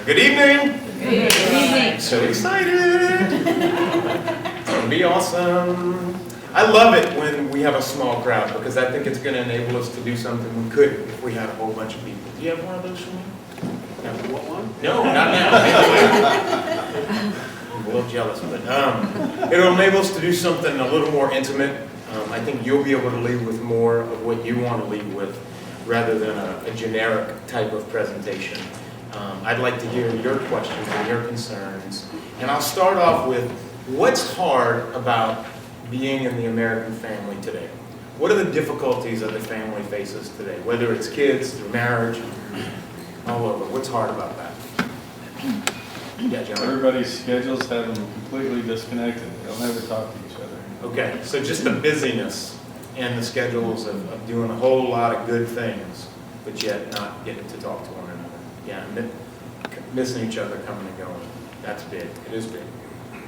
Good evening. Good evening. So excited. It's going to be awesome. I love it when we have a small crowd because I think it's going to enable us to do something we couldn't if we had a whole bunch of people. Do you have one of those for me? No. What one? No, not now. I'm a little jealous, but it'll enable us to do something a little more intimate. I think you'll be able to leave with more of what you want to leave with rather than a generic type of presentation. I'd like to hear your questions and your concerns. And I'll start off with, what's hard about being in the American family today? What are the difficulties that the family faces today? Whether it's kids, through marriage, all over. What's hard about that? Yeah, John? Everybody's schedules have them completely disconnected. They'll never talk to each other. Okay, so just the busyness and the schedules of doing a whole lot of good things, but yet not getting to talk to one another. Yeah, missing each other coming and going. That's big. It is big.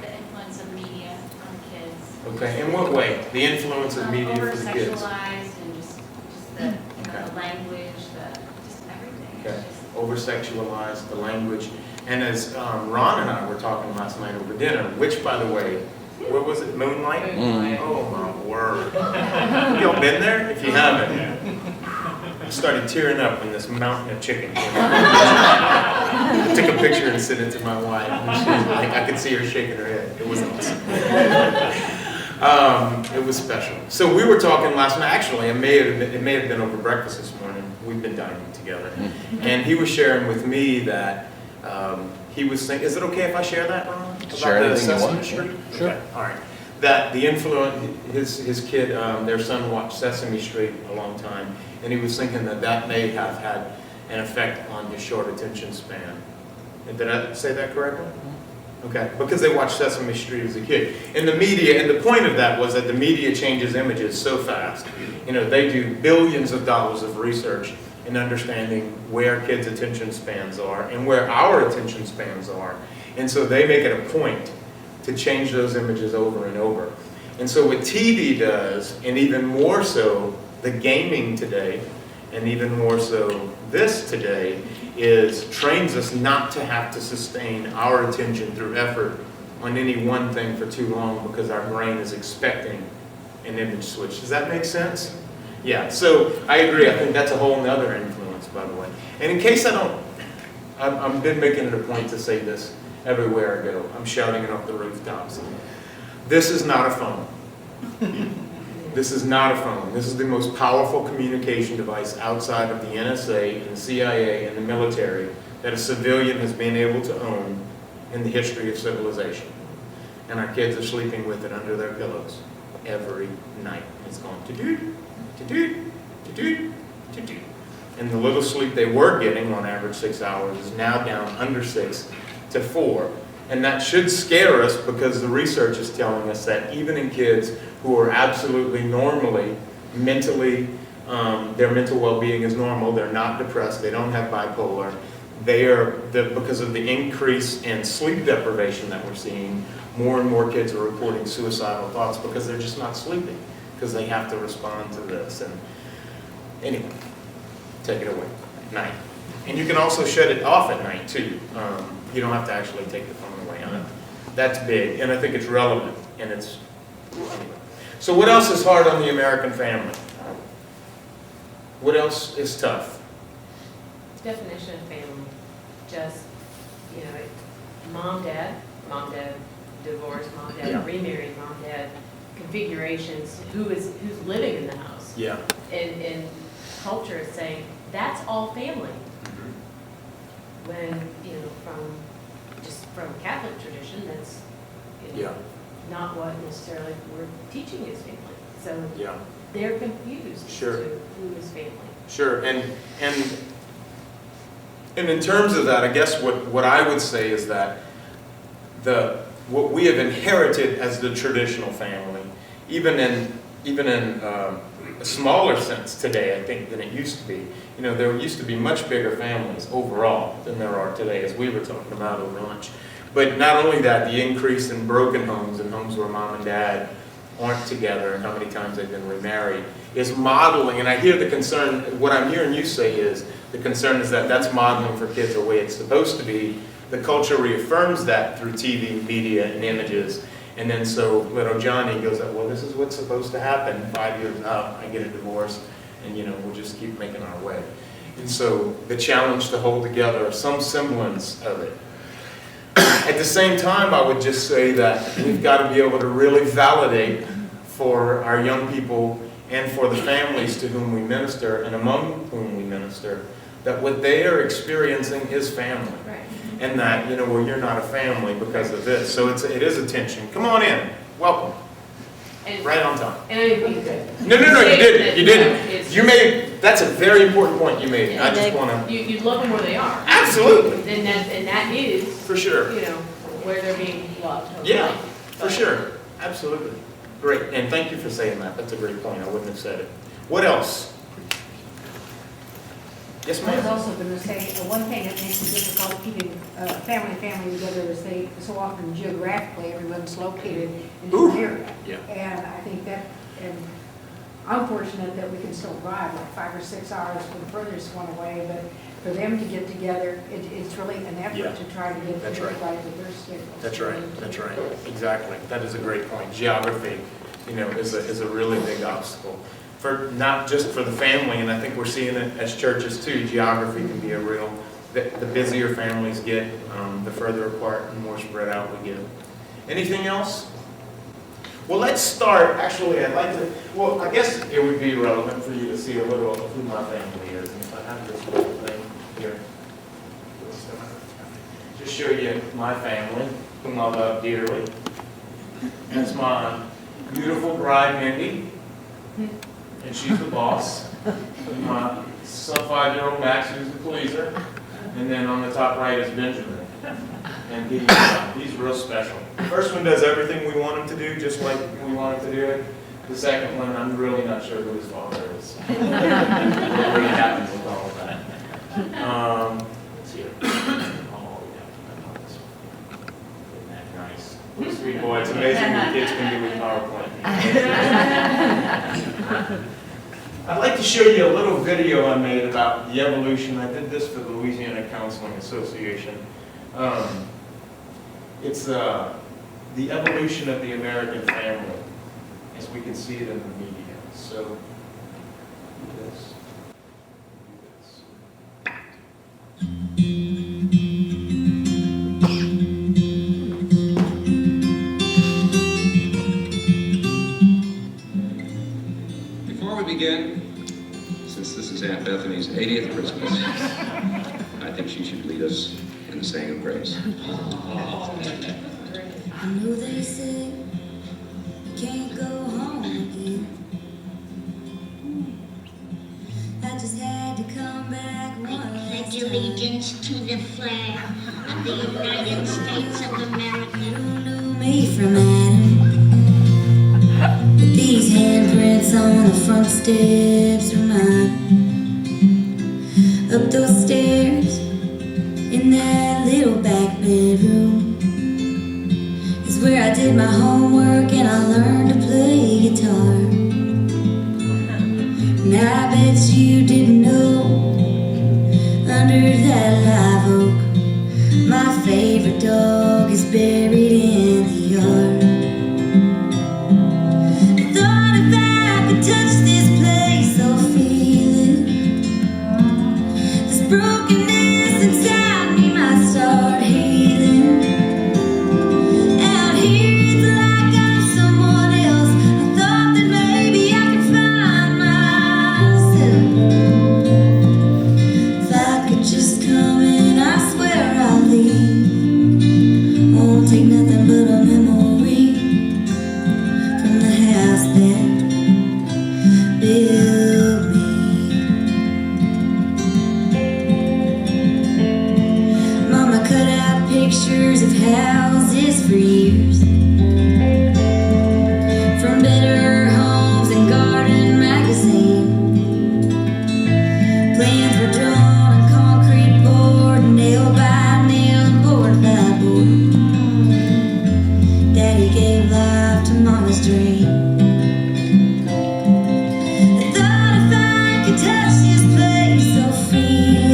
The influence of media on kids. Okay, in what way? The influence of media for the kids? Over-sexualized and just the, the language, just everything. Okay, It's just, over-sexualized, the language. And as Ron and I were talking last night over dinner, which, by the way, what was it, Moonlight? Oh, my word. Have y'all been there? If you haven't, I started tearing up when this mountain of chicken came up. I took a picture and sent it to my wife, and she was like, I could see her shaking her head. It was awesome. It was special. So we were talking last night. Actually, it may have been over breakfast this morning. We've been dining together, and he was sharing with me that he was thinking. Is it okay if I share that, Ron? Share anything you want. Sure. Sure. Okay. All right. That the influence, his kid, their son watched Sesame Street a long time, and he was thinking that may have had an effect on his short attention span. Did I say that correctly? Okay, because they watched Sesame Street as a kid. And the media, and the point of that was that the media changes images so fast. You know, they do billions of dollars of research in understanding where kids' attention spans are and where our attention spans are. And so they make it a point to change those images over and over. And so what TV does, and even more so the gaming today, and even more so this today, is trains us not to have to sustain our attention through effort on any one thing for too long because our brain is expecting an image switch. Does that make sense? Yeah, so I agree. I think that's a whole nother influence, by the way. And in case I don't, I've been making it a point to say this everywhere I go. I'm shouting it off the rooftops. This is not a phone. This is not a phone. This is the most powerful communication device outside of the NSA and the CIA and the military that a civilian has been able to own in the history of civilization. And our kids are sleeping with it under their pillows every night. It's going to-do, to-do, to-do, to-do. And the little sleep they were getting, on average 6 hours, is now down under 6 to 4. And that should scare us because the research is telling us that even in kids who are absolutely normally mentally, their mental well-being is normal, they're not depressed, they don't have bipolar, because of the increase in sleep deprivation that we're seeing, more and more kids are reporting suicidal thoughts because they're just not sleeping, because they have to respond to this. And anyway, take it away at night. And you can also shut it off at night too. You don't have to actually take the phone away on it. That's big, and I think it's relevant, and it's, anyway. So what else is hard on the American family? What else is tough? Definition of family, just, mom, dad, divorced, mom, dad, Yeah. remarried, mom, dad, configurations, who's living in the house. Yeah. And culture is saying, that's all family. When, from Catholic tradition, that's, Yeah. not what necessarily we're teaching is family. So Yeah. they're confused Sure. as to who is family. Sure, and in terms of that, I guess what I would say is that what we have inherited as the traditional family, even in a smaller sense today, I think, than it used to be. There used to be much bigger families overall than there are today, as we were talking about over lunch. But not only that, the increase in broken homes and homes where mom and dad aren't together and how many times they've been remarried is modeling, and I hear the concern, what I'm hearing you say is The concern is that that's modeling for kids the way it's supposed to be. The culture reaffirms that through TV, media, and images. And then so little Johnny goes, well, this is what's supposed to happen. 5 years out, I get a divorce, and we'll just keep making our way. And so the challenge to hold together some semblance of it. At the same time, I would just say that we've got to be able to really validate for our young people and for the families to whom we minister and among whom we minister, that what they are experiencing is family. Right. And that, well, you're not a family because of this. So it is a tension. Come on in. Welcome. And, Right on time. and I didn't mean to. No, you didn't. You didn't. It's You just- made, that's a very important point you made. I just want to, You love them where they are. absolutely, And that is, for sure. where they're being loved. Yeah, hopefully. for sure. Absolutely. Great. And thank you for saying that. That's a great point. I wouldn't have said it. What else? Yes, I was ma'am. also going to say, one thing that makes it difficult keeping family together is they, so often geographically, everyone's located in Ooh, an area. yeah. And I think that, and I'm fortunate that we can still drive like 5 or 6 hours for the furthest one away, but for them to get together, it's really an Yeah. effort to try to get That's right. everybody with their schedules. That's right. That's right. Exactly. That is a great point. Geography, is a really big obstacle. For not just for the family, and I think we're seeing it as churches too. Geography can be a real. The busier families get, the further apart and more spread out we get. Anything else? Well, let's start. Actually, I'd like to. Well, I guess it would be relevant for you to see a little of who my family is. And if I have this little thing here, just show you my family, whom I love dearly. That's my beautiful bride, Mindy. And she's the boss. And my son, 5-year-old Max, who's the pleaser. And then on the top right is Benjamin. And he's real special. The first one does everything we want him to do, just like we want him to do it. The second one, I'm really not sure who his father is. What really happens with all of that. Let's see. Oh, yeah. Isn't that nice? Sweet boy. It's amazing what kids can do with PowerPoint. I'd like to show you a little video I made about the evolution. I did this for the Louisiana Counseling Association. It's the evolution of the American family as we can see it in the media. So, do this. Before we begin, since this is Aunt Bethany's 80th Christmas, I think she should lead us in the saying of grace. I know they say you can't go home again. I just had to come back one last Pledge time. allegiance to the flag of the United States of America. You don't know me from Adam, but these handprints on the front steps are mine. Up those stairs in that little back bedroom is where I did my homework and I learned to play guitar. And I bet you didn't know, under that live oak, my favorite dog is buried in the yard. I thought if I could touch this place, I'll feel it. This brokenness inside me might start healing. Out here it's like I'm someone else. I thought that maybe I could find myself. If I could just come in, I swear I'll leave. Won't take nothing but a memory from the house that built me. Mama cut out pictures of houses for years, from Better Homes and Garden magazine. Plans were drawn on concrete board, nail by nail, board by board. Daddy gave life to Mama's dream. I thought if I could touch this place, I'll feel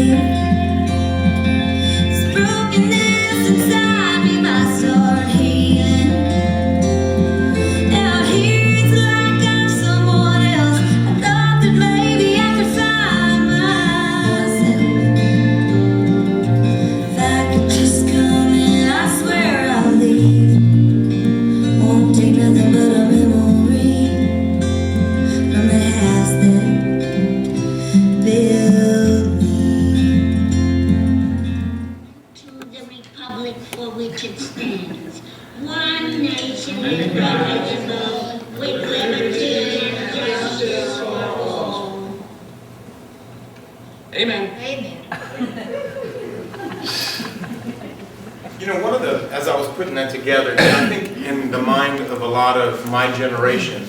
republic for which it stands. One nation indivisible, with liberty and justice for all. Amen. Amen. You know, one of the, as I was putting that together, I think in the mind of a lot of my generation,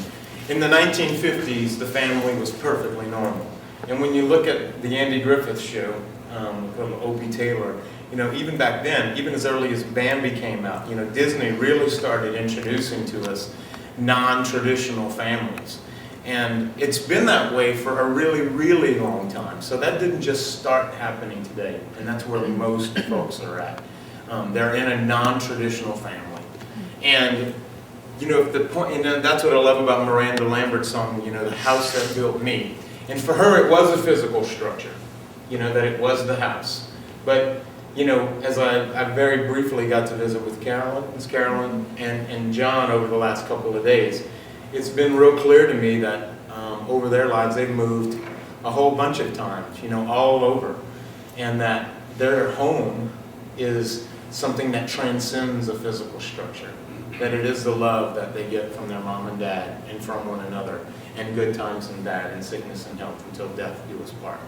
in the 1950s, the family was perfectly normal. And when you look at the Andy Griffith show, from Opie Taylor, you know, even back then, even as early as Bambi came out, you know, Disney really started introducing to us non-traditional families. And it's been that way for a really, really long time. So that didn't just start happening today, and that's where most folks are at. They're in a non-traditional family. And, you know, if the point, you know, that's what I love about Miranda Lambert's song, you know, The House That Built Me. And for her, it was a physical structure, you know, that it was the house. But, you know, as I very briefly got to visit with Miss Carolyn and John over the last couple of days, it's been real clear to me that over their lives, they've moved a whole bunch of times, you know, all over. And that their home is something that transcends a physical structure. That it is the love that they get from their mom and dad and from one another, and good times and bad, and sickness and health until death do us part.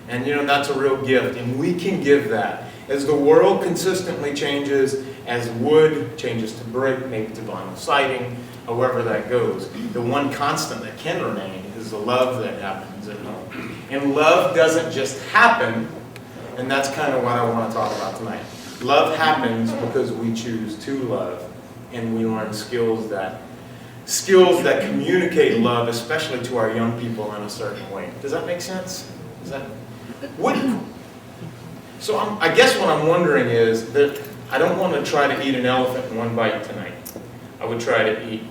And you know, that's a real gift, and we can give that. As the world consistently changes, as wood changes to brick, maybe to vinyl siding, however that goes, the one constant that can remain is the love that happens at home. And love doesn't just happen, and that's kind of what I want to talk about tonight. Love happens because we choose to love, and we learn skills that communicate love, especially to our young people, in a certain way. Does that make sense? Is that what? So I guess what I'm wondering is that I don't want to try to eat an elephant in one bite tonight. I would try to eat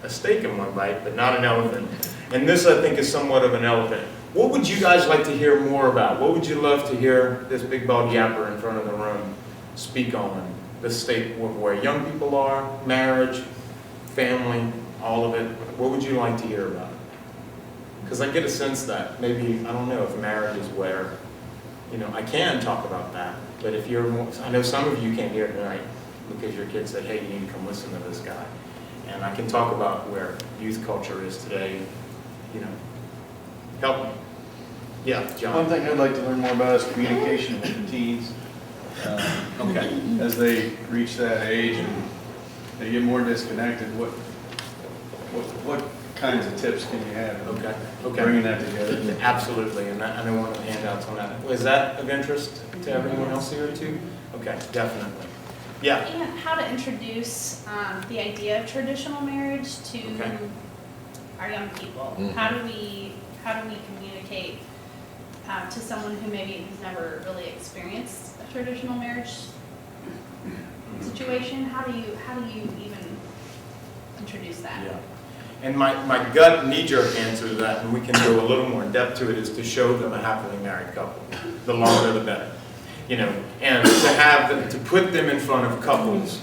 a steak in one bite, but not an elephant. And this, I think, is somewhat of an elephant. What would you guys like to hear more about? What would you love to hear this big bald yapper in front of the room speak on? The state of where young people are, marriage, family, all of it. What would you like to hear about? Because I get a sense that maybe, I don't know if marriage is where, you know, I can talk about that, but if you're, I know some of you came here tonight because your kid said, hey, you need to come listen to this guy. And I can talk about where youth culture is today, you know. Help me. Yeah, John. One thing I'd like to learn more about is communication with the teens. Okay. As they reach that age and they get more disconnected, what kinds of tips can you have in Okay. bringing that together? Absolutely, and I know one of the handouts on that. Is that of interest to everyone else here too? Okay, definitely. Yeah. And how to introduce the idea of traditional marriage to Okay. our young people. Mhm. How do we communicate to someone who maybe has never really experienced a traditional marriage situation? How do you even introduce that? Yeah. And my gut knee-jerk answer to that, and we can go a little more in depth to it, is to show them a happily married couple. The longer the better. You know, and to have them, to put them in front of couples.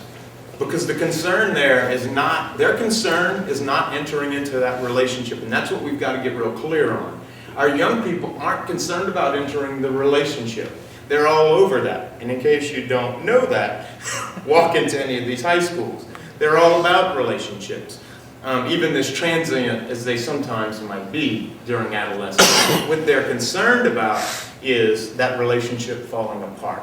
Because the concern there is not, their concern is not entering into that relationship, and that's what we've got to get real clear on. Our young people aren't concerned about entering the relationship. They're all over that. And in case you don't know that, walk into any of these high schools. They're all about relationships. Even as transient as they sometimes might be during adolescence. What they're concerned about is that relationship falling apart.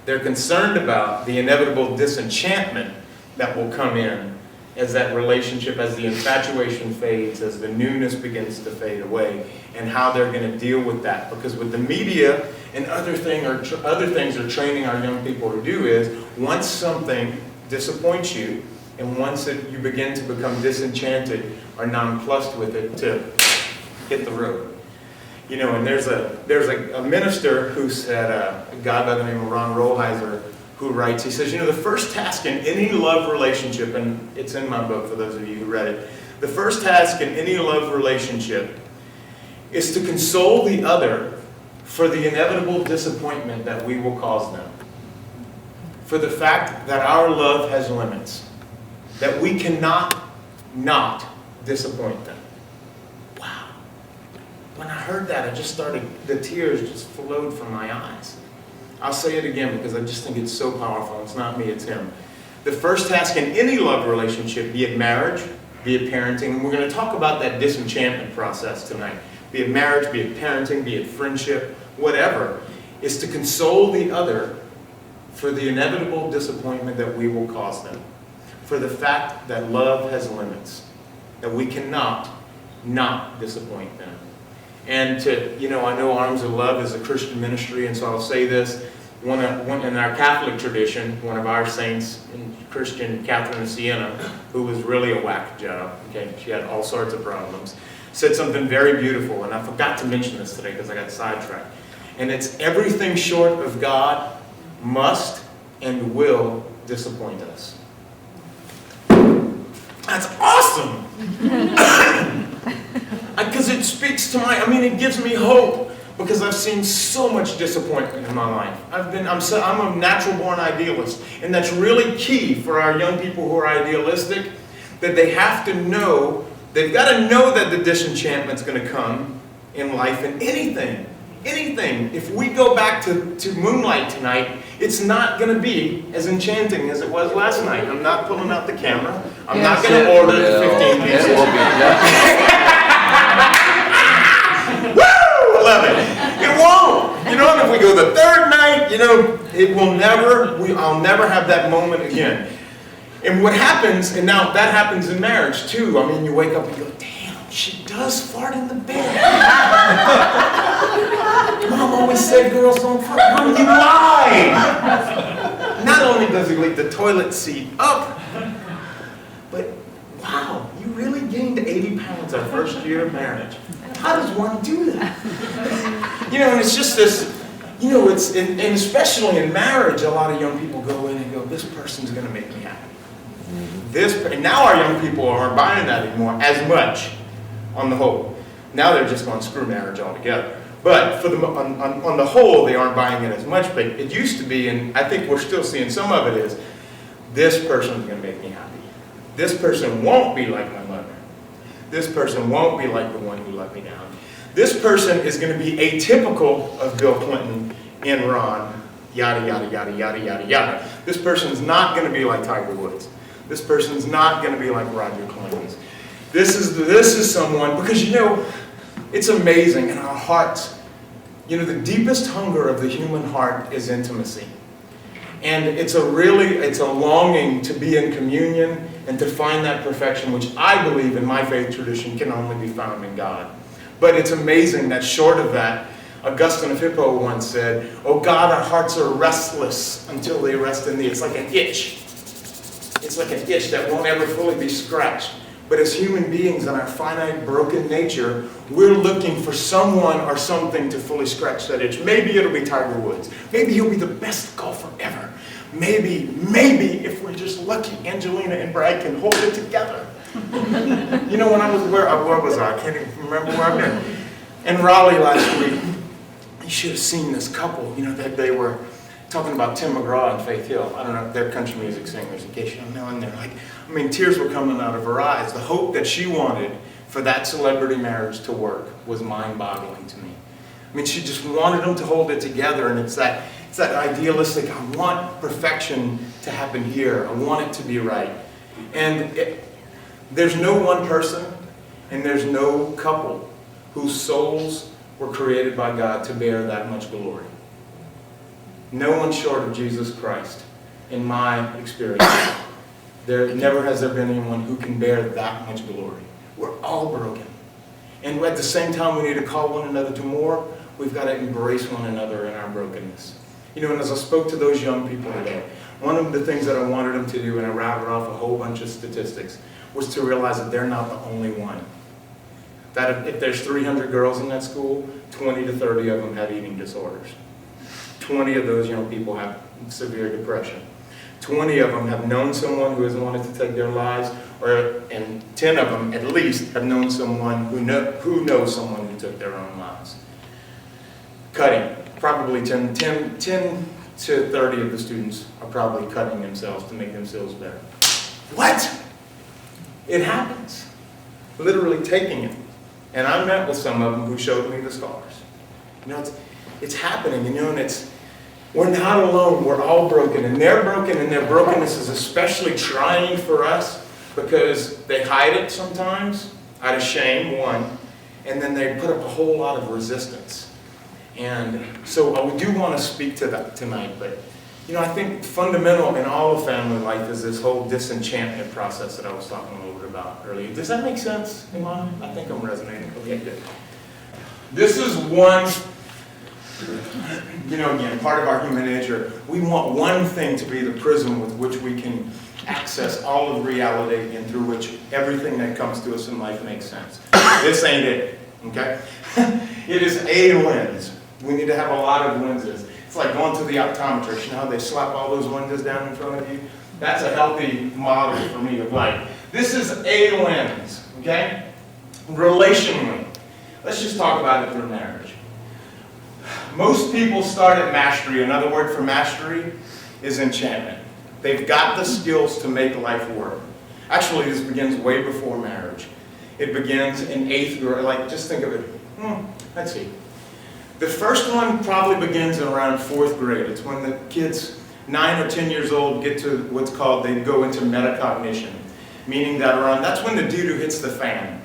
They're concerned about the inevitable disenchantment that will come in as that relationship, as the infatuation fades, as the newness begins to fade away, and how they're going to deal with that. Because what the media and other things are training our young people to do is, once something disappoints you, and once you begin to become disenchanted or nonplussed with it, to hit the road. You know, and there's a minister who said, a guy by the name of Ron Rolheiser, who writes, he says, you know, the first task in any love relationship, and it's in my book for those of you who read it, the first task in any love relationship is to console the other for the inevitable disappointment that we will cause them. For the fact that our love has limits. That we cannot not disappoint them. Wow. When I heard that, the tears just flowed from my eyes. I'll say it again because I just think it's so powerful. It's not me, it's him. The first task in any love relationship, be it marriage, be it parenting, and we're going to talk about that disenchantment process tonight. Be it marriage, be it parenting, be it friendship, whatever, is to console the other for the inevitable disappointment that we will cause them. For the fact that love has limits, that we cannot not disappoint them. And I know Arms of Love is a Christian ministry, and so I'll say this. One in our Catholic tradition, one of our saints, Christian Catherine of Siena, who was really a whack job, okay, she had all sorts of problems, said something very beautiful, and I forgot to mention this today because I got sidetracked. And it's everything short of God must and will disappoint us. That's awesome! Because it speaks to it gives me hope, because I've seen so much disappointment in my life. I'm a natural-born idealist, and that's really key for our young people who are idealistic, that they have to know, they've got to know that the disenchantment's going to come in life, and anything. If we go back to Moonlight tonight, it's not going to be as enchanting as it was last night. I'm not pulling out the camera. I'm not going to order 15 pieces. It will be Woo! I love it. It won't. And if we go the third night, it will never, I'll never have that moment again. And what happens, and now that happens in marriage too. You wake up and you go, damn, she does fart in the bed. Mom always said girls don't fart. Mom, you lied. Not only does he leave the toilet seat up, but wow, you really gained 80 pounds our first year of marriage. How does one do that? And it's just this, and especially in marriage, a lot of young people go in and go, this person's going to make me happy. And now our young people aren't buying that anymore as much on the whole. Now they're just going to screw marriage altogether. But on the whole, they aren't buying it as much. But it used to be, and I think we're still seeing some of it is, this person's going to make me happy. This person won't be like my mother. This person won't be like the one who let me down. This person is going to be atypical of Bill Clinton, Enron, yada, yada, yada, yada, yada, yada. This person's not going to be like Tiger Woods. This person's not going to be like Roger Clemens. This is someone, because it's amazing in our hearts. The deepest hunger of the human heart is intimacy. And it's a longing to be in communion and to find that perfection, which I believe in my faith tradition can only be found in God. But it's amazing that short of that, Augustine of Hippo once said, "Oh God, our hearts are restless until they rest in thee." It's like an itch. It's like an itch that won't ever fully be scratched. But as human beings in our finite, broken nature, we're looking for someone or something to fully scratch that itch. Maybe it'll be Tiger Woods. Maybe he'll be the best golfer ever. Maybe, if we're just lucky, Angelina and Brad can hold it together. When I was, where was I? I can't even remember where I've been. In Raleigh last week, you should have seen this couple, that they were talking about Tim McGraw and Faith Hill. I don't know, they're country music singers, in case you don't know. And they're like, tears were coming out of her eyes. The hope that she wanted for that celebrity marriage to work was mind-boggling to me. She just wanted them to hold it together, and it's that idealistic, I want perfection to happen here. I want it to be right. And there's no one person, and there's no couple whose souls were created by God to bear that much glory. No one short of Jesus Christ, in my experience. Never has there been anyone who can bear that much glory. We're all broken. And at the same time, we need to call one another to more. We've got to embrace one another in our brokenness. And as I spoke to those young people today, one of the things that I wanted them to do, and I rattled off a whole bunch of statistics, was to realize that they're not the only one. That if there's 300 girls in that school, 20 to 30 of them have eating disorders. 20 of those young people have severe depression. 20 of them have known someone who has wanted to take their lives, and 10 of them at least have known someone who knows someone who took their own lives. Cutting. Probably 10 to 30 of the students are probably cutting themselves to make themselves better. What? It happens. Literally taking it. And I met with some of them who showed me the scars. It's happening, and We're not alone. We're all broken. And they're broken, and their brokenness is especially trying for us because they hide it sometimes out of shame, one, and then they put up a whole lot of resistance. And so we do want to speak to that tonight, but I think fundamental in all of family life is this whole disenchantment process that I was talking a little bit about earlier. Does that make sense, Iman? I think I'm resonating. Okay, good. This is one, again, part of our human nature. We want one thing to be the prism with which we can access all of reality and through which everything that comes to us in life makes sense. This ain't it, okay? It is a lens. We need to have a lot of lenses. It's like going to the optometrist. You know how they slap all those lenses down in front of you? That's a healthy model for me of life. This is a lens, okay? Relationally. Let's just talk about it through marriage. Most people start at mastery. Another word for mastery is enchantment. They've got the skills to make life work. Actually, this begins way before marriage. It begins in 8th grade. Like, just think of it. Let's see. The first one probably begins in around 4th grade. It's when the kids, 9 or 10 years old, get to what's called, they go into metacognition. Meaning that that's when the doo-doo hits the fan.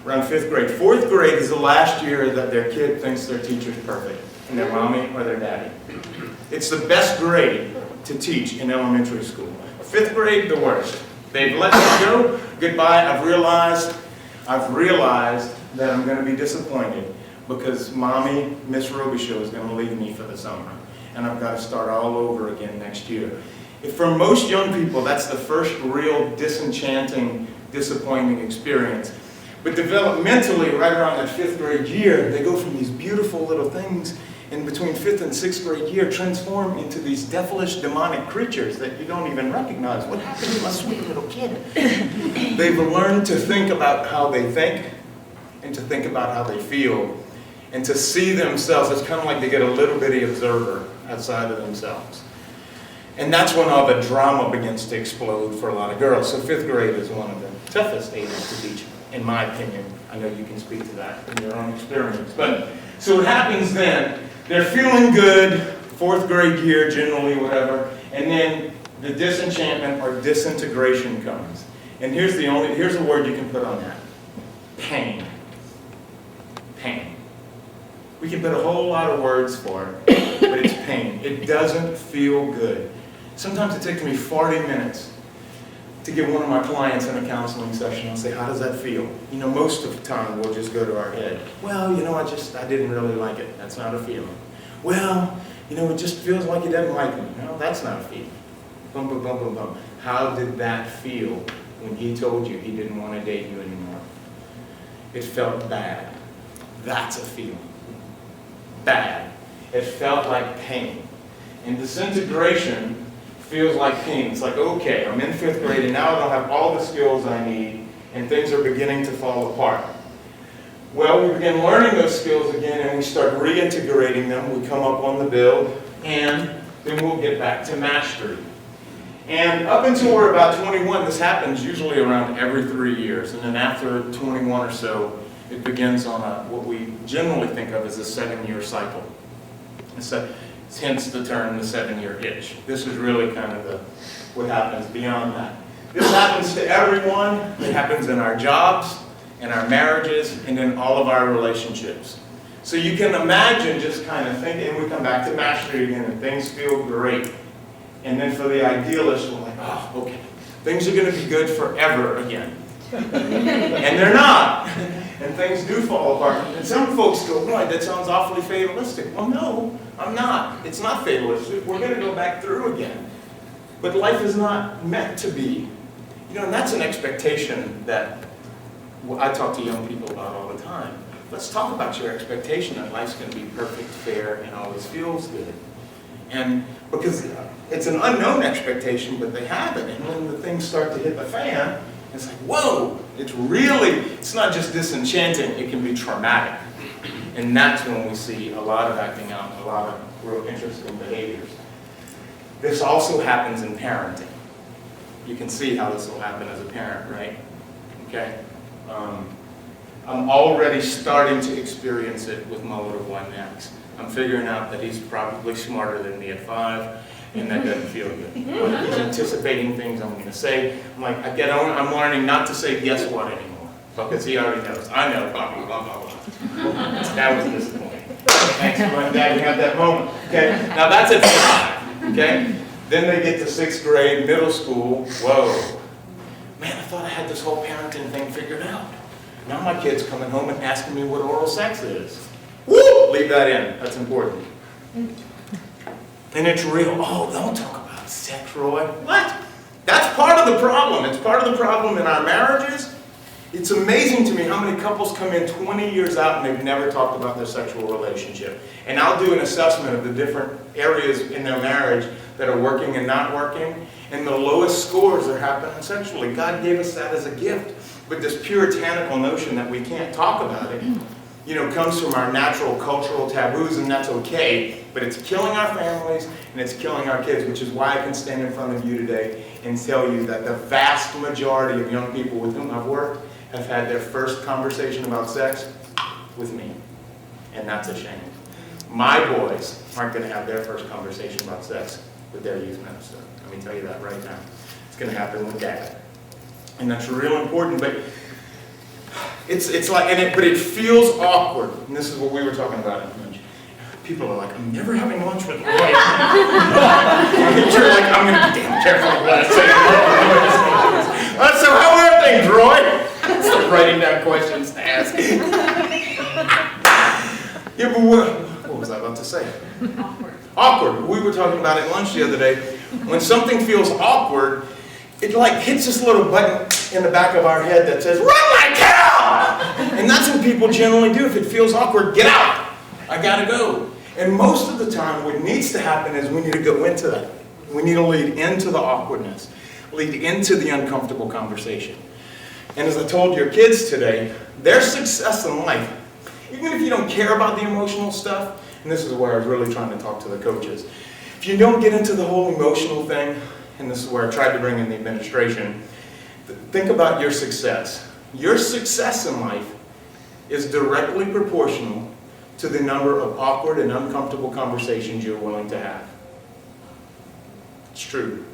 Around 5th grade. 4th grade is the last year that their kid thinks their teacher's perfect. And their mommy or their daddy. It's the best grade to teach in elementary school. 5th grade, the worst. They've let it go. Goodbye. I've realized that I'm going to be disappointed because mommy, Miss Robichaud, is going to leave me for the summer. And I've got to start all over again next year. For most young people, that's the first real disenchanting, disappointing experience. But developmentally, right around that 5th grade year, they go from these beautiful little things in between 5th and 6th grade year transform into these devilish, demonic creatures that you don't even recognize. What happened to my sweet little kid? They've learned to think about how they think and to think about how they feel and to see themselves. It's kind of like they get a little bitty observer outside of themselves. And that's when all the drama begins to explode for a lot of girls. So 5th grade is one of the toughest ages to teach, in my opinion. I know you can speak to that in your own experience. But so what happens then, they're feeling good, 4th grade year generally, whatever, and then the disenchantment or disintegration comes. And here's a word you can put on that. Pain. Pain. We can put a whole lot of words for it, but it's pain. It doesn't feel good. Sometimes it takes me 40 minutes to get one of my clients in a counseling session. I'll say, how does that feel? Most of the time we'll just go to our head. Well, I didn't really like it. That's not a feeling. Well, it just feels like he doesn't like me. No, that's not a feeling. Boom, boom, boom, boom, boom. How did that feel when he told you he didn't want to date you anymore? It felt bad. That's a feeling. Bad. It felt like pain. And disintegration feels like pain. It's like, okay, I'm in 5th grade and now I don't have all the skills I need and things are beginning to fall apart. Well, we begin learning those skills again and we start reintegrating them. We come up on the build and then we'll get back to mastery. And up until we're about 21, this happens usually around every 3 years. And then after 21 or so, it begins on what we generally think of as a 7-year cycle. Hence the term, the 7-year itch. This is really kind of what happens beyond that. This happens to everyone. It happens in our jobs, in our marriages, and in all of our relationships. So you can imagine just kind of thinking, and we come back to mastery again, and things feel great. And then for the idealist, we're like, oh, okay, things are going to be good forever again. And they're not. And things do fall apart. And some folks go, Roy, that sounds awfully fatalistic. Well, no, I'm not. It's not fatalistic. We're going to go back through again. But life is not meant to be. And that's an expectation that I talk to young people about all the time. Let's talk about your expectation that life's going to be perfect, fair, and always feels good. And because it's an unknown expectation, but they have it. And when the things start to hit the fan, it's like, whoa, it's not just disenchanting, it can be traumatic. And that's when we see a lot of acting out, a lot of real interesting behaviors. This also happens in parenting. You can see how this will happen as a parent, right? Okay? I'm already starting to experience it with my little one next. I'm figuring out that he's probably smarter than me at 5, and that doesn't feel good. He's anticipating things I'm going to say. I'm like, I'm learning not to say guess what anymore, because he already knows. I know, blah, blah, blah, blah, blah. That was disappointing. Thanks for letting Dad have that moment. Okay, now that's at 5. Okay, then they get to 6th grade, middle school. Whoa, man, I thought I had this whole parenting thing figured out. Now my kid's coming home and asking me what oral sex is. Woo! Leave that in. That's important. And it's real. Oh, don't talk about sex, Roy. What? That's part of the problem. It's part of the problem in our marriages. It's amazing to me how many couples come in 20 years out and they've never talked about their sexual relationship. And I'll do an assessment of the different areas in their marriage that are working and not working. And the lowest scores are happening sexually. God gave us that as a gift. But this puritanical notion that we can't talk about it, you know, comes from our natural cultural taboos, and that's okay. But it's killing our families and it's killing our kids, which is why I can stand in front of you today and tell you that the vast majority of young people with whom I've worked have had their first conversation about sex with me. And that's a shame. My boys aren't going to have their first conversation about sex with their youth minister. Let me tell you that right now. It's going to happen with Dad. And that's real important, but it's like, but it feels awkward. And this is what we were talking about at lunch. People are like, I'm never having lunch with Roy. You're like, I'm going to be damn careful of what I say. So how are things, Roy? Start writing down questions to ask. Yeah, but what was I about to say? Awkward. We were talking about at lunch the other day. When something feels awkward, it like hits this little button in the back of our head that says, run like hell! And that's what people generally do. If it feels awkward, get out! I gotta go. And most of the time, what needs to happen is we need to go into that. We need to lead into the awkwardness, lead into the uncomfortable conversation. And as I told your kids today, their success in life, even if you don't care about the emotional stuff, and this is where I was really trying to talk to the coaches, if you don't get into the whole emotional thing, and this is where I tried to bring in the administration, think about your success. Your success in life is directly proportional to the number of awkward and uncomfortable conversations you're willing to have. It's true.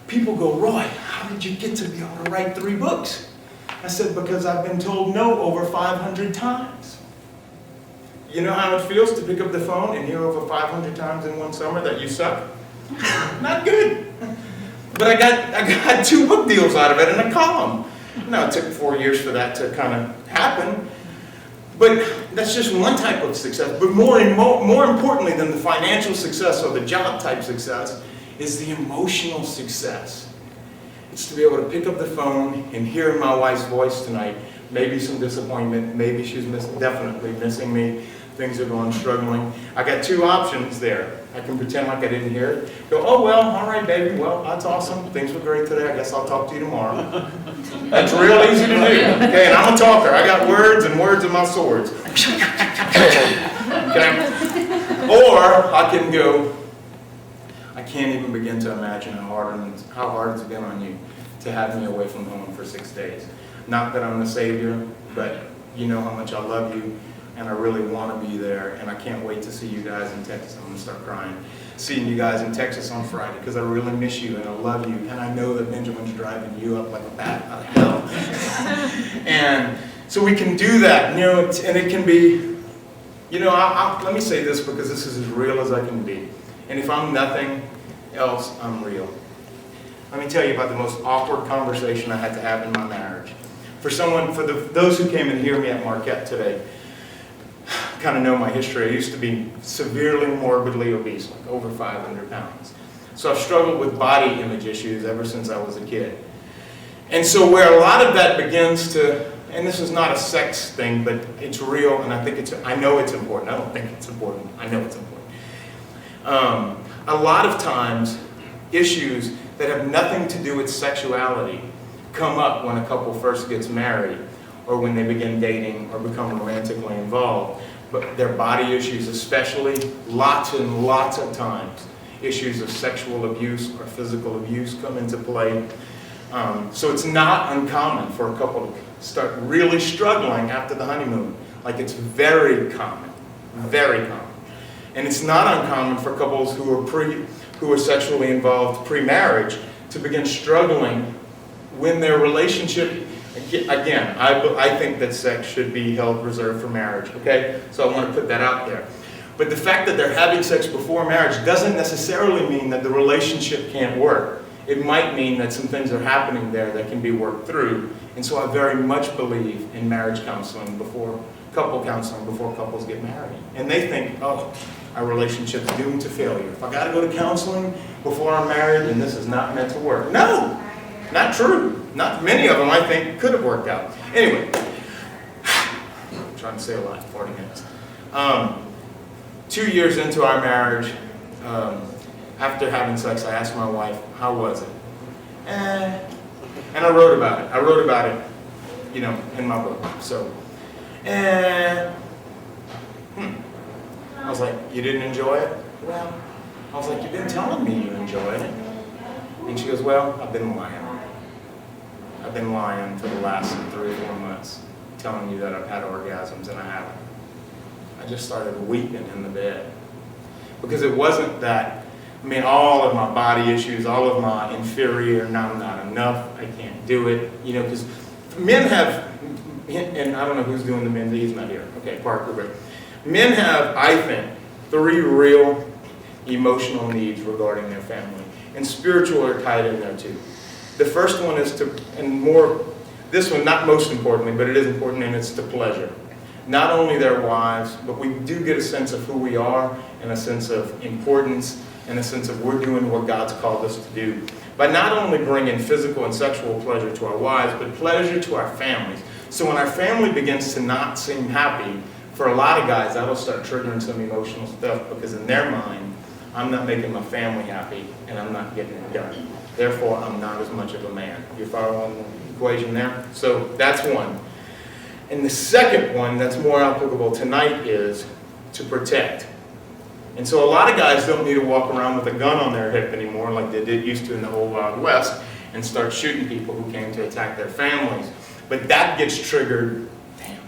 People go, Roy, how did you get to be able to write 3 books? I said, because I've been told no over 500 times. You know how it feels to pick up the phone and hear over 500 times in one summer that you suck? Not good. But I got 2 book deals out of it and a column. Now, it took 4 years for that to kind of happen. But that's just one type of success. But more importantly than the financial success or the job type success is the emotional success. It's to be able to pick up the phone and hear my wife's voice tonight. Maybe some disappointment. Maybe she's definitely missing me. Things are going struggling. I got 2 options there. I can pretend like I didn't hear it. Go, oh, well, all right, baby. Well, that's awesome. Things were great today. I guess I'll talk to you tomorrow. That's real easy to do. Okay, and I'm a talker. I got words and words in my swords. Okay? Or I can go, I can't even begin to imagine how hard it's been on you to have me away from home for 6 days. Not that I'm the savior, but you know how much I love you. And I really want to be there, and I can't wait to see you guys in Texas. I'm going to start crying. Seeing you guys in Texas on Friday, because I really miss you, and I love you, and I know that Benjamin's driving you up like a bat out of hell. And so we can do that, you know, and it can be, you know, let me say this, because this is as real as I can be. And if I'm nothing else, I'm real. Let me tell you about the most awkward conversation I had to have in my marriage. For those who came and hear me at Marquette today, kind of know my history. I used to be severely morbidly obese, like over 500 pounds. So I've struggled with body image issues ever since I was a kid. And so where a lot of that begins to, and this is not a sex thing, but it's real, and I know it's important. I don't think it's important. I know it's important. A lot of times, issues that have nothing to do with sexuality come up when a couple first gets married, or when they begin dating or become romantically involved. But their body issues especially, lots and lots of times, issues of sexual abuse or physical abuse come into play. So it's not uncommon for a couple to start really struggling after the honeymoon. Like, it's very common, very common. And it's not uncommon for couples who are sexually involved pre-marriage to begin struggling when their relationship, again, I think that sex should be held reserved for marriage, okay? So I want to put that out there. But the fact that they're having sex before marriage doesn't necessarily mean that the relationship can't work. It might mean that some things are happening there that can be worked through. And so I very much believe in marriage counseling couple counseling before couples get married. And they think, oh, our relationship's doomed to failure. If I gotta go to counseling before I'm married, then this is not meant to work. No, not true. Not many of them, I think, could have worked out. Anyway, I'm trying to say a lot, 40 minutes. 2 years into our marriage, after having sex, I asked my wife, how was it? And I wrote about it. I wrote about it, you know, in my book. So, I was like, you didn't enjoy it? Well, I was like, you've been telling me you enjoyed it. And she goes, well, I've been lying. I've been lying for the last 3 or 4 months, telling you that I've had orgasms, and I haven't. I just started weeping in the bed. Because it wasn't that, I mean, all of my body issues, all of my inferior, no, I'm not enough, I can't do it, you know, because men have, and I don't know who's doing the men, he's not here, okay, Parker, but men have, I think, 3 real emotional needs regarding their family, and spiritual are tied in there too. The first one is to, and more, this one not most importantly, but it is important, and it's to pleasure. Not only their wives, but we do get a sense of who we are, and a sense of importance, and a sense of we're doing what God's called us to do. By not only bringing physical and sexual pleasure to our wives, but pleasure to our families. So when our family begins to not seem happy, for a lot of guys, that'll start triggering some emotional stuff, because in their mind, I'm not making my family happy, and I'm not getting it done. Therefore, I'm not as much of a man. You following the equation there? So that's one. And the second one that's more applicable tonight is to protect. And so a lot of guys don't need to walk around with a gun on their hip anymore like they did used to in the old Wild West and start shooting people who came to attack their families. But that gets triggered. Damn,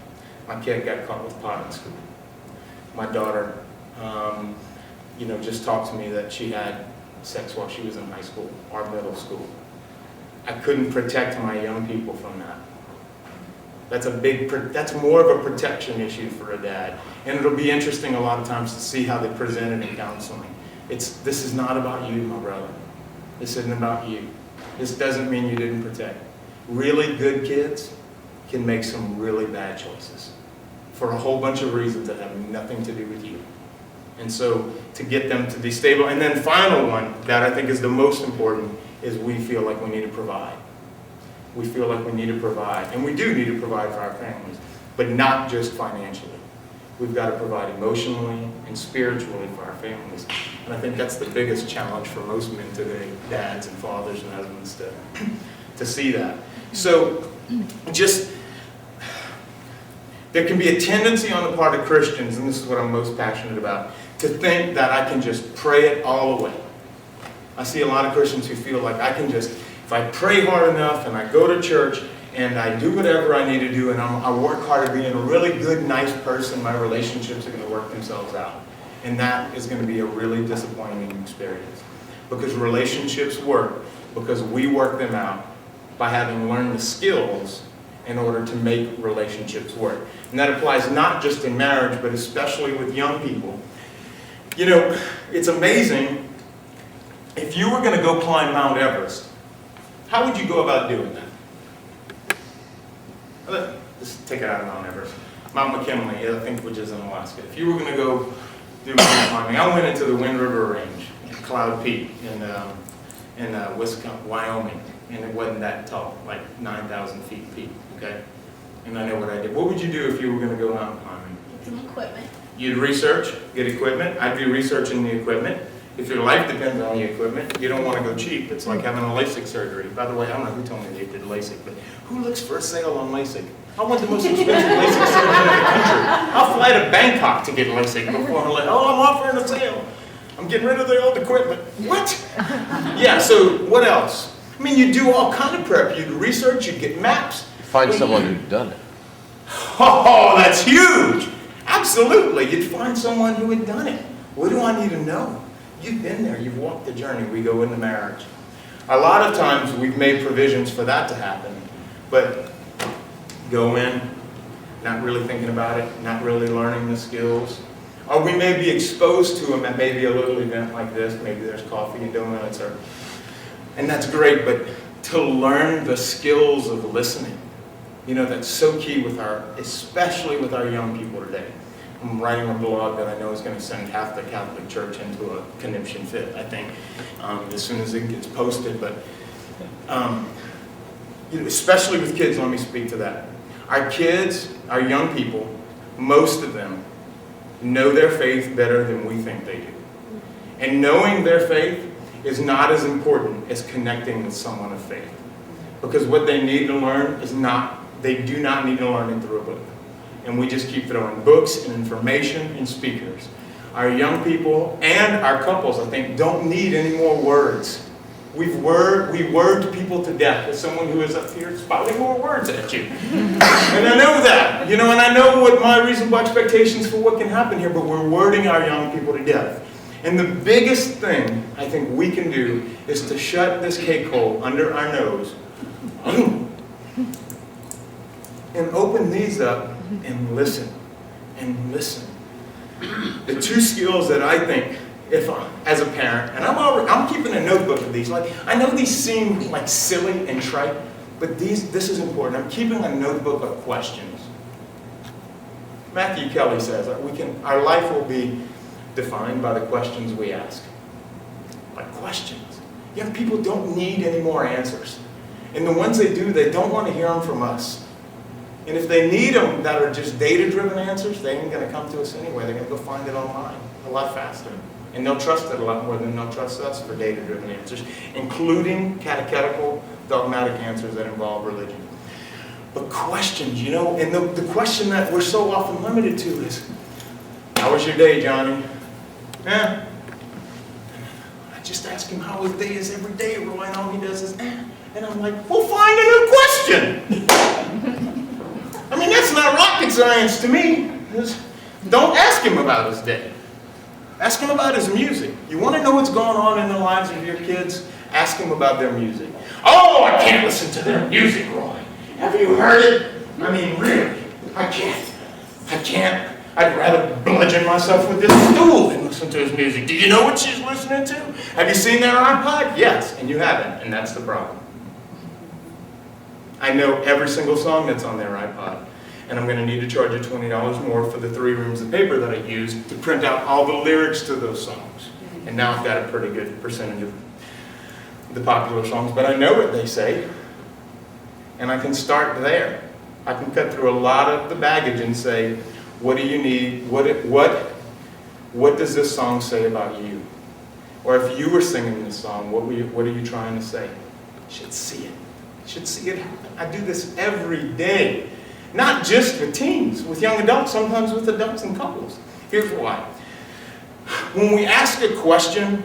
my kid got caught with pot in school. My daughter, you know, just talked to me that she had sex while she was in high school or middle school. I couldn't protect my young people from that. That's more of a protection issue for a dad. And it'll be interesting a lot of times to see how they present it in counseling. This is not about you, my brother. This isn't about you. This doesn't mean you didn't protect. Really good kids can make some really bad choices for a whole bunch of reasons that have nothing to do with you. And so to get them to be stable. And then final one that I think is the most important is we feel like we need to provide. We feel like we need to provide. And we do need to provide for our families, but not just financially. We've got to provide emotionally and spiritually for our families. And I think that's the biggest challenge for most men today, dads and fathers and husbands, to see that. So there can be a tendency on the part of Christians, and this is what I'm most passionate about, to think that I can just pray it all away. I see a lot of Christians who feel like I can just, if I pray hard enough and I go to church and I do whatever I need to do and I work hard at being a really good, nice person, my relationships are going to work themselves out. And that is going to be a really disappointing experience. Because relationships work because we work them out by having learned the skills in order to make relationships work. And that applies not just in marriage, but especially with young people. You know, it's amazing. If you were going to go climb Mount Everest, how would you go about doing that? Let's take it out of Mount Everest. Mount McKinley, I think, which is in Alaska. If you were going to go do mountain climbing, I went into the Wind River Range, Cloud Peak, in Wisconsin, Wyoming, and it wasn't that tall, like 9,000 feet peak, okay? And I know what I did. What would you do if you were going to go mountain climbing? Get some equipment. You'd research, get equipment. I'd be researching the equipment. If your life depends on the equipment, you don't want to go cheap. It's like having a LASIK surgery. By the way, I don't know who told me they did LASIK, but who looks for a sale on LASIK? I want the most expensive LASIK surgery in the country. I'll fly to Bangkok to get LASIK before I'm like, oh, I'm offering a sale. I'm getting rid of the old equipment. What? Yeah, so what else? I mean, you do all kind of prep. You'd research, you'd get maps. Find someone who'd done it. Oh, that's huge. Absolutely. You'd find someone who had done it. What do I need to know? You've been there. You've walked the journey. We go into marriage. A lot of times we've made provisions for that to happen, but go in, not really thinking about it, not really learning the skills. Or we may be exposed to them at maybe a little event like this. Maybe there's coffee and donuts, and that's great, but to learn the skills of listening, that's so key especially with our young people today. I'm writing a blog that I know is going to send half the Catholic Church into a conniption fit, I think, as soon as it gets posted. But especially with kids, let me speak to that. Our kids, our young people, most of them know their faith better than we think they do. And knowing their faith is not as important as connecting with someone of faith. Because what they need to learn they do not need to learn it through a book. And we just keep throwing books and information and speakers. Our young people and our couples, I think, don't need any more words. We word people to death. As someone who is up here spouting more words at you. And I know that, and I know what my reasonable expectations for what can happen here, but we're wording our young people to death. And the biggest thing I think we can do is to shut this cake hole under our nose and open these up and listen. And listen. The two skills that I think, as a parent, and I'm keeping a notebook of these. Like, I know these seem like silly and trite, but this is important. I'm keeping a notebook of questions. Matthew Kelly says our life will be defined by the questions we ask. By questions. Young people don't need any more answers. And the ones they do, they don't want to hear them from us. And if they need them that are just data-driven answers, they ain't going to come to us anyway. They're going to go find it online a lot faster. And they'll trust it a lot more than they'll trust us for data-driven answers, including catechetical, dogmatic answers that involve religion. But questions, and the question that we're so often limited to is, how was your day, Johnny? I just ask him how his day is every day, Roy, and all he does is, And I'm like, well, find a new question. I mean, that's not rocket science to me. Don't ask him about his day. Ask him about his music. You want to know what's going on in the lives of your kids? Ask them about their music. Oh, I can't listen to their music, Roy. Have you heard it? I mean, really, I can't. I'd rather bludgeon myself with this stool than listen to his music. Do you know what she's listening to? Have you seen their iPod? Yes, and you haven't, and that's the problem. I know every single song that's on their iPod, and I'm going to need to charge you $20 more for the 3 reams of paper that I used to print out all the lyrics to those songs. And now I've got a pretty good percentage of the popular songs, but I know what they say, and I can start there. I can cut through a lot of the baggage and say, what do you need? What does this song say about you? Or if you were singing this song, what are you trying to say? You should see it. You should see it happen. I do this every day. Not just with teens, with young adults, sometimes with adults and couples. Here's why. When we ask a question,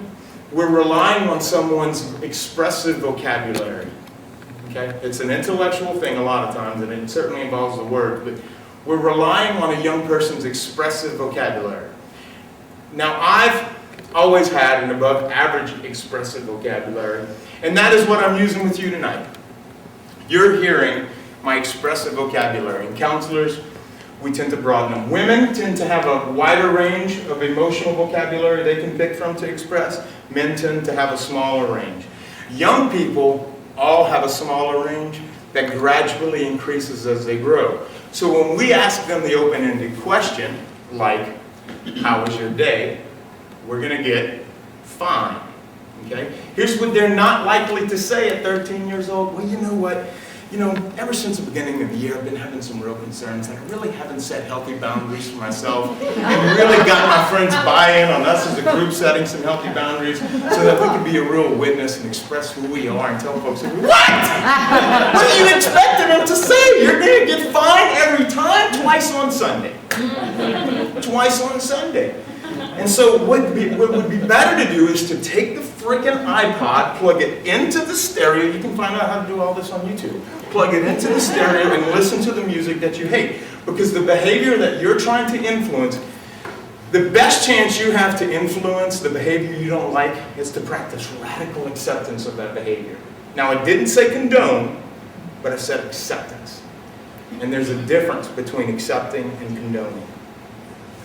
we're relying on someone's expressive vocabulary. Okay? It's an intellectual thing a lot of times, and it certainly involves the word, but we're relying on a young person's expressive vocabulary. Now, I've always had an above average expressive vocabulary, and that is what I'm using with you tonight. You're hearing my expressive vocabulary. And counselors, we tend to broaden them. Women tend to have a wider range of emotional vocabulary they can pick from to express. Men tend to have a smaller range. Young people all have a smaller range that gradually increases as they grow. So when we ask them the open-ended question, like, how was your day? We're going to get fine. Okay? Here's what they're not likely to say at 13 years old. Well, you know what? Ever since the beginning of the year, I've been having some real concerns, and I really haven't set healthy boundaries for myself, and really got my friends' buy-in on us as a group setting some healthy boundaries so that we can be a real witness and express who we are and tell folks, what? What do you expect them to say? You're going to get fined every time? Twice on Sunday. Twice on Sunday. And so what would be better to do is to take the freaking iPod, plug it into the stereo. You can find out how to do all this on YouTube. Plug it into the stereo and listen to the music that you hate. Because the behavior that you're trying to influence, The best chance you have to influence the behavior you don't like is to practice radical acceptance of that behavior. Now, I didn't say condone, but I said acceptance. And there's a difference between accepting and condoning.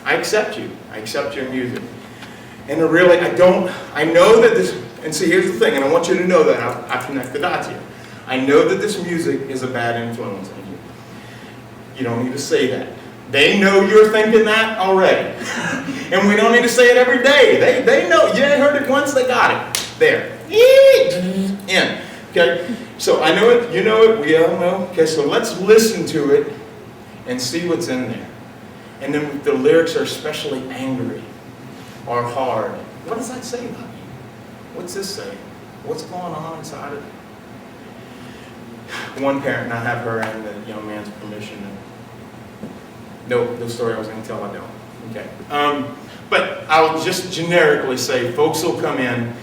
I accept you. I accept your music. And I know that this, and see, here's the thing, and I want you to know that, I connect the dots here. I know that this music is a bad influence on you. You don't need to say that. They know you're thinking that already. And we don't need to say it every day. They know. You ain't heard it once, they got it. There. In. Okay? So I know it, you know it, we all know. Okay, so let's listen to it and see what's in there. And then if the lyrics are especially angry or hard, what does that say about you? What's this say? What's going on inside of it? One parent, and I have her and the young man's permission. No, the story I was going to tell, I don't. Okay. But I'll just generically say folks will come in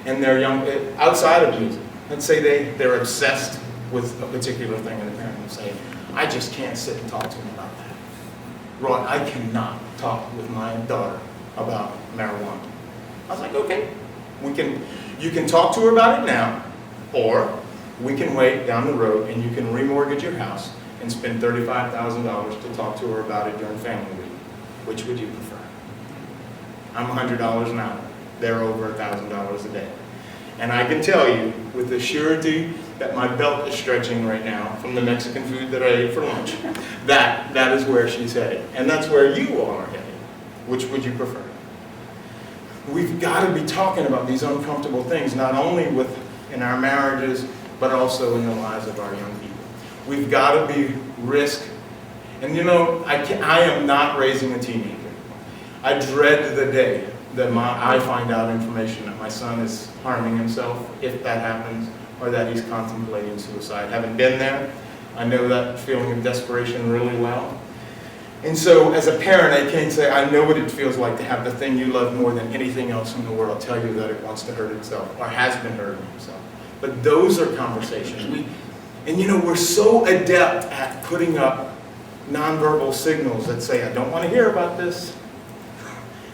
and they're young, outside of music. Let's say they're obsessed with a particular thing, and the parent will say, I just can't sit and talk to them about that. Roy, I cannot talk with my daughter about marijuana. I was like, okay, you can talk to her about it now, or we can wait down the road and you can remortgage your house and spend $35,000 to talk to her about it during family week. Which would you prefer? I'm $100 an hour. They're over $1,000 a day. And I can tell you with the surety that my belt is stretching right now from the Mexican food that I ate for lunch, that is where she's headed. And that's where you all are headed. Which would you prefer? We've got to be talking about these uncomfortable things, not only in our marriages, but also in the lives of our young people. We've got to be risk. And you know, I am not raising a teenager. I dread the day that I find out information that my son is harming himself, if that happens, or that he's contemplating suicide. Having been there, I know that feeling of desperation really well. And so as a parent, I can't say, I know what it feels like to have the thing you love more than anything else in the world tell you that it wants to hurt itself, or has been hurting itself. But those are conversations. And you know, we're so adept at putting up nonverbal signals that say, I don't want to hear about this.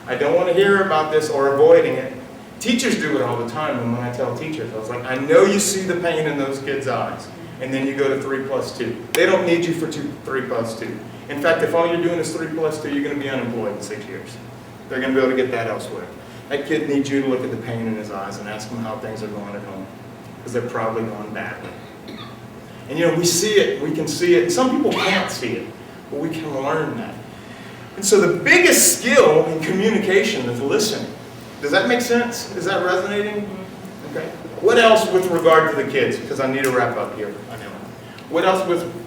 I don't want to hear about this, or avoiding it. Teachers do it all the time, and when I tell teachers, I was like, I know you see the pain in those kids' eyes, and then you go to 3+2. They don't need you for 3+2. In fact, if all you're doing is 3+2, you're going to be unemployed in 6 years. They're going to be able to get that elsewhere. That kid needs you to look at the pain in his eyes and ask him how things are going at home, because they're probably going badly. And you know, we see it, we can see it, and some people can't see it, but we can learn that. And so the biggest skill in communication is listening. Does that make sense? Is that resonating? Okay. What else with regard to the kids? Because I need to wrap up here. I know. What else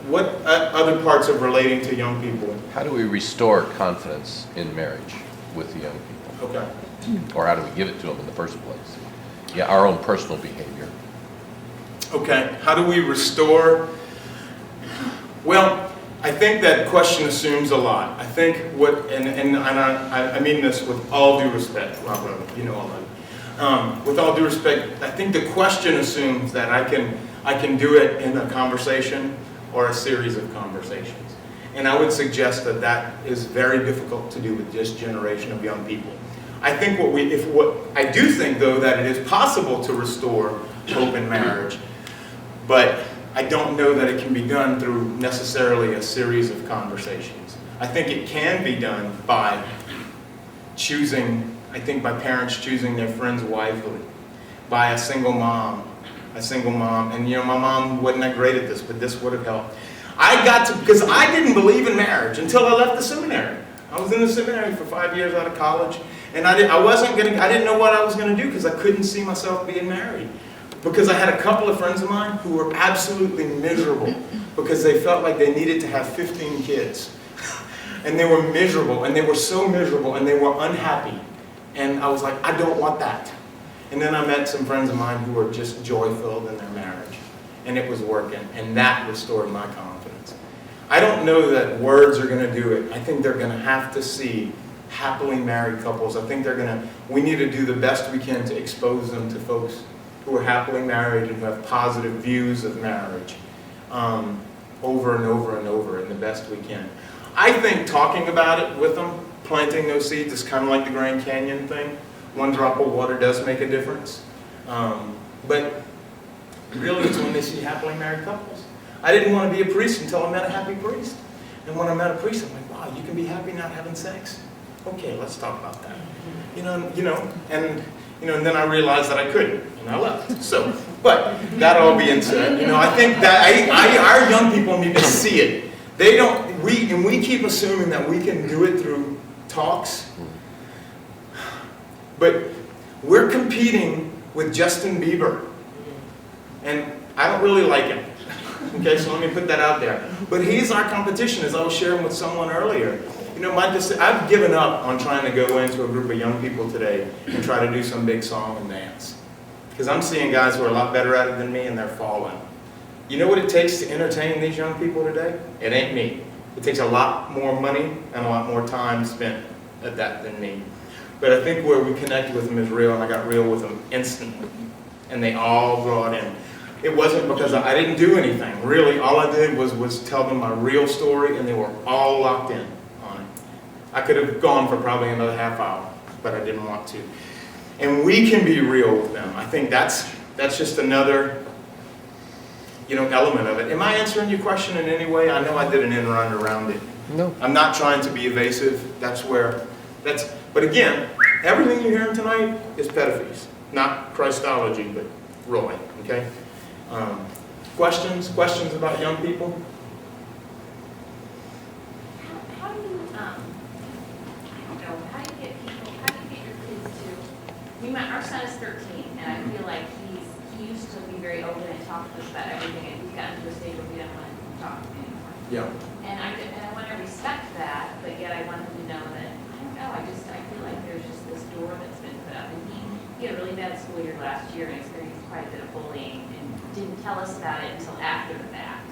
what other parts of relating to young people? How do we restore confidence in marriage with the young people? Okay. Or how do we give it to them in the first place? Yeah, our own personal behavior. Okay. How do we restore? Well, I think that question assumes a lot. I think and I mean this with all due respect, Robert, you know all that. With all due respect, I think the question assumes that I can do it in a conversation or a series of conversations. And I would suggest that that is very difficult to do with this generation of young people. I think I do think though that it is possible to restore hope in marriage, but I don't know that it can be done through necessarily a series of conversations. I think it can be done by by parents choosing their friends wisely, by a single mom, and you know, my mom wasn't that great at this, but this would have helped. Because I didn't believe in marriage until I left the seminary. I was in the seminary for 5 years out of college, and I didn't know what I was going to do because I couldn't see myself being married. Because I had a couple of friends of mine who were absolutely miserable because they felt like they needed to have 15 kids. And they were miserable, and they were so miserable, and they were unhappy. And I was like, I don't want that. And then I met some friends of mine who were just joy-filled in their marriage. And it was working, and that restored my confidence. I don't know that words are going to do it. I think they're going to have to see happily married couples. I think we need to do the best we can to expose them to folks who are happily married and who have positive views of marriage over and over and over in the best we can. I think talking about it with them planting those seeds is kind of like the Grand Canyon thing. One drop of water does make a difference. But really, it's when they see happily married couples. I didn't want to be a priest until I met a happy priest. And when I met a priest, I'm like, wow, you can be happy not having sex? Okay, let's talk about that. And then I realized that I couldn't, and I left. So, but that all being said, I think that our young people need to see it. They don't. We keep assuming that we can do it through talks, but we're competing with Justin Bieber, and I don't really like him. Okay, so let me put that out there. But he's our competition, as I was sharing with someone earlier. I've given up on trying to go into a group of young people today and try to do some big song and dance. Because I'm seeing guys who are a lot better at it than me, and they're falling. You know what it takes to entertain these young people today? It ain't me. It takes a lot more money and a lot more time spent at that than me. But I think where we connected with them is real, and I got real with them instantly. And they all brought in. It wasn't because I didn't do anything. Really, all I did was tell them my real story, and they were all locked in on it. I could have gone for probably another half hour, but I didn't want to. And we can be real with them. I think that's just another element of it. Am I answering your question in any way? I know I did an end run around it. No. I'm not trying to be evasive. But again, everything you're hearing tonight is pedophiles, not Christology, but Roy. Okay. Questions about young people? How do you, I don't know, how do you get your kids to, our son is 13, and I feel like he used to be very open and talk to us about everything, and he's gotten to a stage where we don't want to talk anymore. Yeah. And I want to respect that, but yet I want him to know that, I don't know, I feel like there's just this door that's been put up, and he had a really bad school year last year and experienced quite a bit of bullying, and didn't tell us about it until after the fact.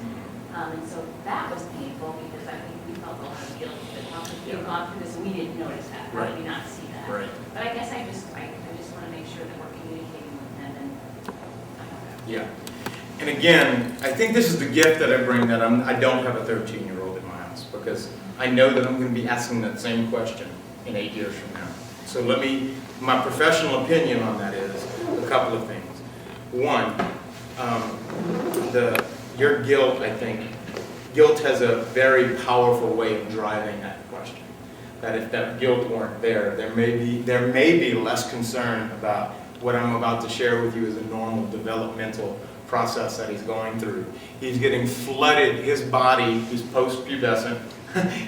And so that was painful because I think we felt a lot of guilt that how could we have gone through this and we didn't notice that. How did we not see that? Right. But I guess I just want to make sure that we're communicating with them, and I don't know. Yeah. And again, I think this is the gift that I bring, that I don't have a 13-year-old in my house, because I know that I'm going to be asking that same question in 8 years from now. So my professional opinion on that is a couple of things. One, your guilt, I think, guilt has a very powerful way of driving that question. That if that guilt weren't there, there may be less concern about what I'm about to share with you as a normal developmental process that he's going through. He's getting flooded, his body, he's post-pubescent,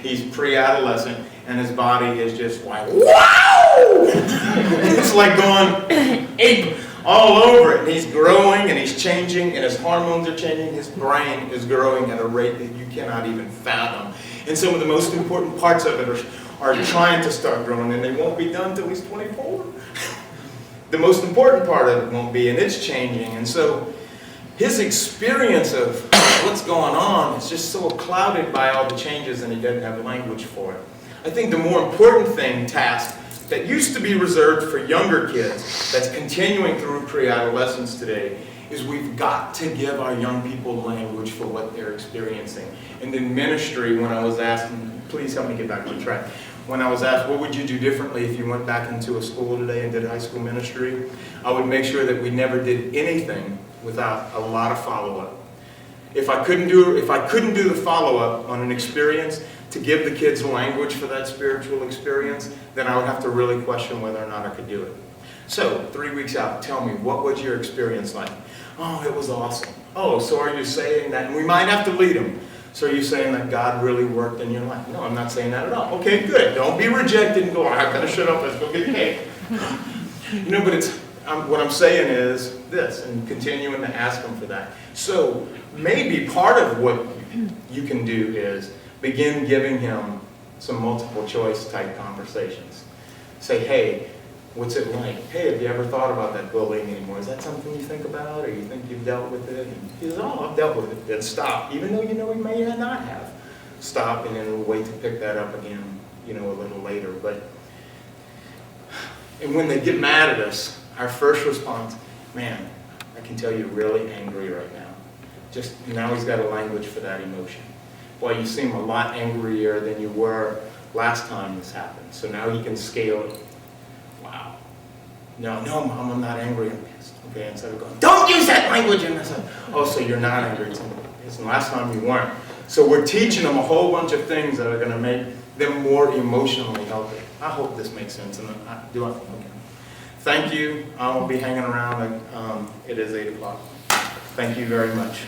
he's pre-adolescent, and his body is just like, wow! It's like going ape all over it. And he's growing and he's changing and his hormones are changing. His brain is growing at a rate that you cannot even fathom. And some of the most important parts of it are trying to start growing, and they won't be done until he's 24. The most important part of it won't be, and it's changing. And so his experience of what's going on is just so clouded by all the changes, and he doesn't have language for it. I think the more important task that used to be reserved for younger kids, that's continuing through pre-adolescence today, is we've got to give our young people language for what they're experiencing. And in ministry, when I was asked, and please help me get back on track, when I was asked, what would you do differently if you went back into a school today and did high school ministry? I would make sure that we never did anything without a lot of follow-up. If I couldn't do the follow-up on an experience to give the kids language for that spiritual experience, then I would have to really question whether or not I could do it. So, 3 weeks out, tell me, what was your experience like? Oh, it was awesome. Oh, so are you saying that? And we might have to lead them. So are you saying that God really worked in your life? No, I'm not saying that at all. Okay, good. Don't be rejected and go, I gotta shut up, let's go get cake. But what I'm saying is this, and continuing to ask them for that. So maybe part of what you can do is begin giving him some multiple choice type conversations. Say, hey, what's it like? Hey, have you ever thought about that bullying anymore? Is that something you think about, or you think you've dealt with it? And he says, oh, I've dealt with it. Then stop, even though you know he may not have. Stop, and then we'll wait to pick that up again, a little later. And when they get mad at us, our first response, man, I can tell you're really angry right now. Just now he's got a language for that emotion. Boy, you seem a lot angrier than you were last time this happened. So now he can scale it. Wow. No, Mom, I'm not angry, I'm pissed. Okay, instead of going, don't use that language. And I said, oh, so you're not angry. It's the last time you weren't. So we're teaching them a whole bunch of things that are going to make them more emotionally healthy. I hope this makes sense. And okay. Thank you. I won't be hanging around. It is 8 o'clock. Thank you very much.